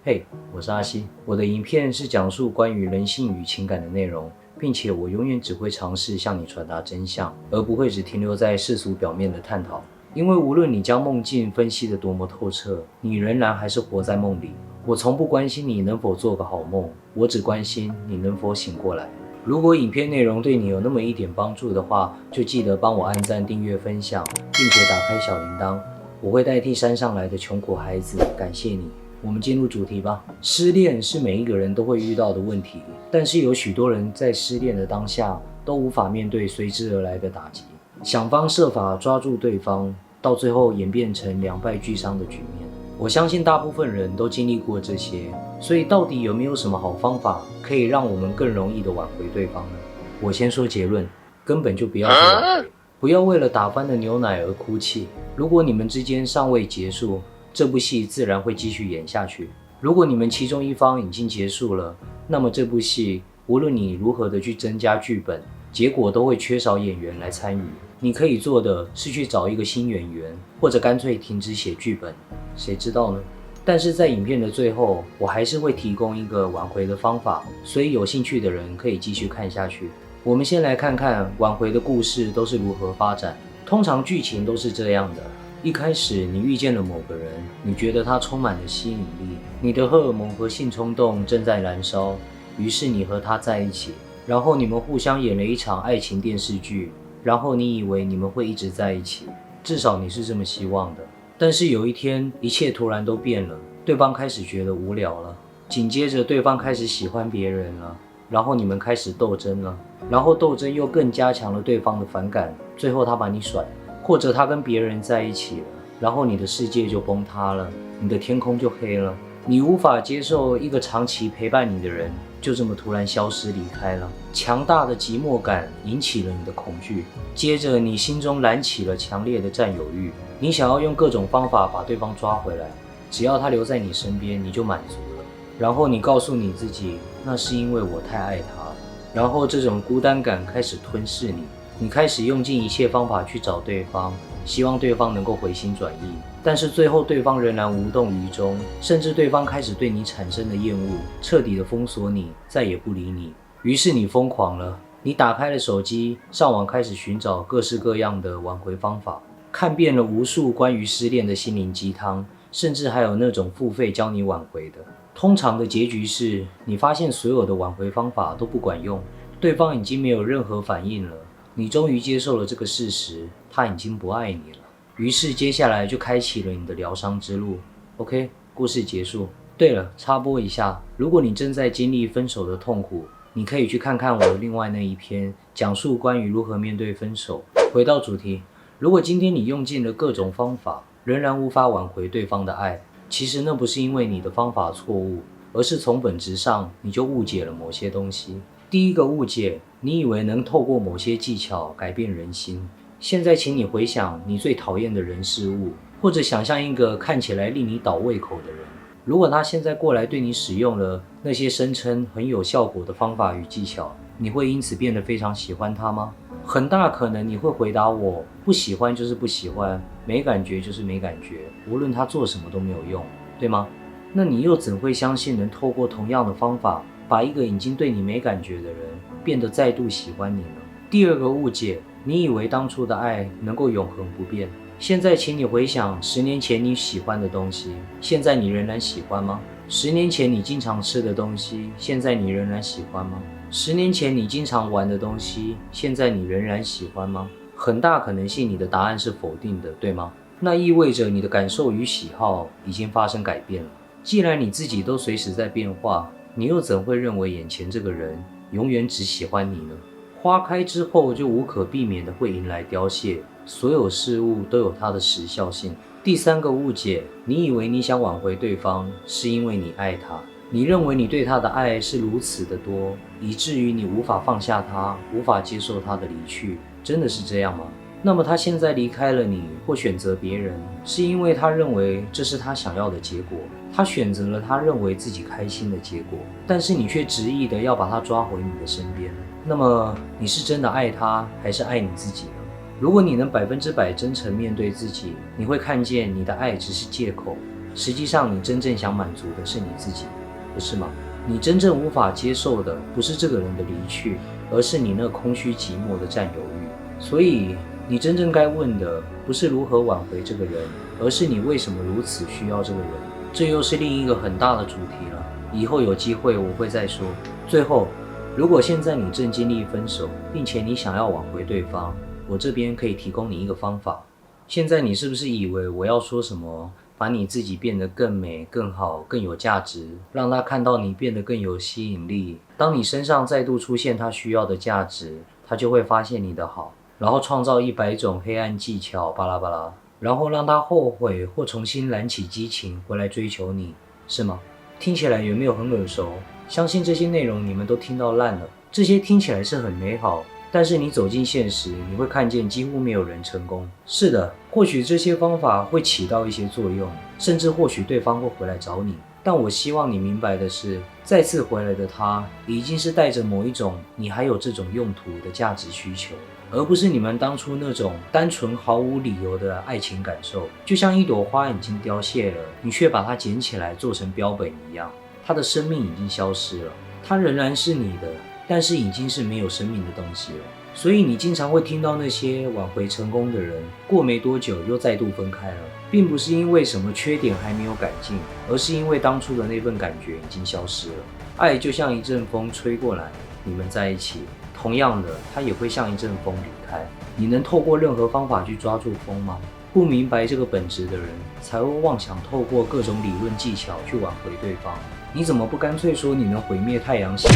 嘿，我是阿西。我的影片是讲述关于人性与情感的内容，并且我永远只会尝试向你传达真相，而不会只停留在世俗表面的探讨。因为无论你将梦境分析得多么透彻，你仍然还是活在梦里。我从不关心你能否做个好梦，我只关心你能否醒过来。如果影片内容对你有那么一点帮助的话，就记得帮我按赞、订阅、分享，并且打开小铃铛。我会代替山上来的穷苦孩子感谢你。我们进入主题吧。失恋是每一个人都会遇到的问题，但是有许多人在失恋的当下都无法面对随之而来的打击，想方设法抓住对方，到最后演变成两败俱伤的局面。我相信大部分人都经历过这些，所以到底有没有什么好方法可以让我们更容易的挽回对方呢？我先说结论，根本就不要去挽回，不要为了打翻的牛奶而哭泣。如果你们之间尚未结束，这部戏自然会继续演下去。如果你们其中一方已经结束了，那么这部戏无论你如何的去增加剧本，结果都会缺少演员来参与。你可以做的是去找一个新演员，或者干脆停止写剧本，谁知道呢？但是在影片的最后，我还是会提供一个挽回的方法，所以有兴趣的人可以继续看下去。我们先来看看挽回的故事都是如何发展。通常剧情都是这样的。一开始你遇见了某个人，你觉得他充满了吸引力，你的荷尔蒙和性冲动正在燃烧，于是你和他在一起，然后你们互相演了一场爱情电视剧，然后你以为你们会一直在一起，至少你是这么希望的。但是有一天，一切突然都变了，对方开始觉得无聊了，紧接着对方开始喜欢别人了，然后你们开始斗争了，然后斗争又更加强了对方的反感，最后他把你甩了。或者他跟别人在一起了，然后你的世界就崩塌了，你的天空就黑了，你无法接受一个长期陪伴你的人就这么突然消失离开了。强大的寂寞感引起了你的恐惧，接着你心中燃起了强烈的占有欲，你想要用各种方法把对方抓回来，只要他留在你身边你就满足了。然后你告诉你自己，那是因为我太爱他了。然后这种孤单感开始吞噬你，你开始用尽一切方法去找对方，希望对方能够回心转意，但是最后对方仍然无动于衷，甚至对方开始对你产生了厌恶，彻底的封锁你，再也不理你。于是你疯狂了，你打开了手机，上网开始寻找各式各样的挽回方法，看遍了无数关于失恋的心灵鸡汤，甚至还有那种付费教你挽回的。通常的结局是，你发现所有的挽回方法都不管用，对方已经没有任何反应了。你终于接受了这个事实，他已经不爱你了。于是接下来就开启了你的疗伤之路。OK， 故事结束。对了，插播一下，如果你正在经历分手的痛苦，你可以去看看我的另外那一篇，讲述关于如何面对分手。回到主题，如果今天你用尽了各种方法，仍然无法挽回对方的爱，其实那不是因为你的方法错误，而是从本质上你就误解了某些东西。第一个误解，你以为能透过某些技巧改变人心。现在请你回想你最讨厌的人事物，或者想象一个看起来令你倒胃口的人，如果他现在过来对你使用了那些声称很有效果的方法与技巧，你会因此变得非常喜欢他吗？很大可能你会回答我，不喜欢就是不喜欢，没感觉就是没感觉，无论他做什么都没有用，对吗？那你又怎会相信能透过同样的方法把一个已经对你没感觉的人变得再度喜欢你呢？第二个误解，你以为当初的爱能够永恒不变。现在请你回想10年前你喜欢的东西，现在你仍然喜欢吗？10年前你经常吃的东西，现在你仍然喜欢吗？10年前你经常玩的东西，现在你仍然喜欢吗？很大可能性你的答案是否定的，对吗？那意味着你的感受与喜好已经发生改变了。既然你自己都随时在变化，你又怎会认为眼前这个人永远只喜欢你呢？花开之后就无可避免的会迎来凋谢，所有事物都有它的时效性。第三个误解，你以为你想挽回对方是因为你爱他，你认为你对他的爱是如此的多，以至于你无法放下他，无法接受他的离去。真的是这样吗？那么他现在离开了你或选择别人，是因为他认为这是他想要的结果，他选择了他认为自己开心的结果，但是你却执意的要把他抓回你的身边。那么你是真的爱他，还是爱你自己呢？如果你能100%真诚面对自己，你会看见你的爱只是借口，实际上你真正想满足的是你自己，不是吗？你真正无法接受的不是这个人的离去，而是你那空虚寂寞的占有欲。所以你真正该问的不是如何挽回这个人，而是你为什么如此需要这个人。这又是另一个很大的主题了，以后有机会我会再说。最后，如果现在你正经历分手，并且你想要挽回对方，我这边可以提供你一个方法。现在你是不是以为我要说什么把你自己变得更美、更好、更有价值，让他看到你变得更有吸引力？当你身上再度出现他需要的价值，他就会发现你的好，然后创造100种黑暗技巧，巴拉巴拉，然后让他后悔或重新燃起激情回来追求你，是吗？听起来有没有很耳熟？相信这些内容你们都听到烂了。这些听起来是很美好，但是你走进现实，你会看见几乎没有人成功。是的，或许这些方法会起到一些作用，甚至或许对方会回来找你。但我希望你明白的是，再次回来的他已经是带着某一种你还有这种用途的价值需求，而不是你们当初那种单纯毫无理由的爱情感受。就像一朵花已经凋谢了，你却把它捡起来做成标本一样，它的生命已经消失了，它仍然是你的，但是已经是没有生命的东西了。所以你经常会听到那些挽回成功的人，过没多久又再度分开了，并不是因为什么缺点还没有改进，而是因为当初的那份感觉已经消失了。爱就像一阵风吹过来，你们在一起，同样的，它也会像一阵风离开。你能透过任何方法去抓住风吗？不明白这个本质的人，才会妄想透过各种理论技巧去挽回对方。你怎么不干脆说你能毁灭太阳系？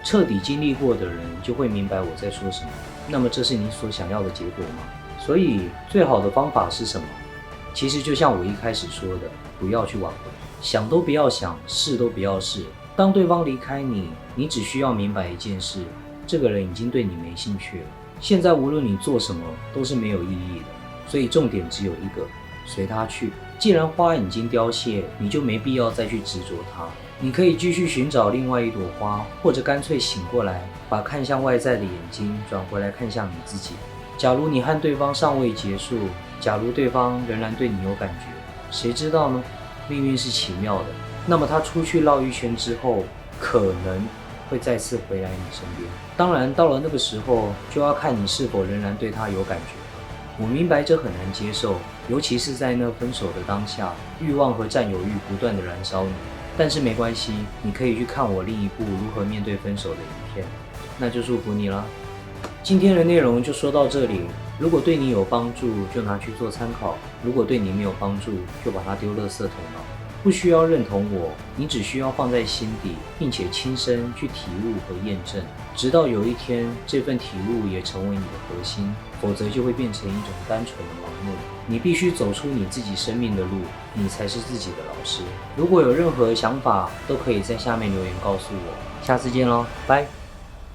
彻底经历过的人就会明白我在说什么。那么这是你所想要的结果吗？所以最好的方法是什么？其实就像我一开始说的，不要去挽回，想都不要想，试都不要试。当对方离开你，你只需要明白一件事，这个人已经对你没兴趣了。现在无论你做什么都是没有意义的，所以重点只有一个，随他去。既然花已经凋谢，你就没必要再去执着它。你可以继续寻找另外一朵花，或者干脆醒过来，把看向外在的眼睛转回来看向你自己。假如你和对方尚未结束，假如对方仍然对你有感觉，谁知道呢？命运是奇妙的。那么他出去绕一圈之后，可能会再次回来你身边。当然，到了那个时候，就要看你是否仍然对他有感觉。我明白这很难接受，尤其是在那分手的当下，欲望和占有欲不断地燃烧你。但是没关系，你可以去看我另一部如何面对分手的影片，那就祝福你了。今天的内容就说到这里，如果对你有帮助，就拿去做参考；如果对你没有帮助，就把它丢垃圾桶了。不需要认同我，你只需要放在心底，并且亲身去体悟和验证，直到有一天这份体悟也成为你的核心，否则就会变成一种单纯的盲目。你必须走出你自己生命的路，你才是自己的老师。如果有任何想法，都可以在下面留言告诉我。下次见咯，拜。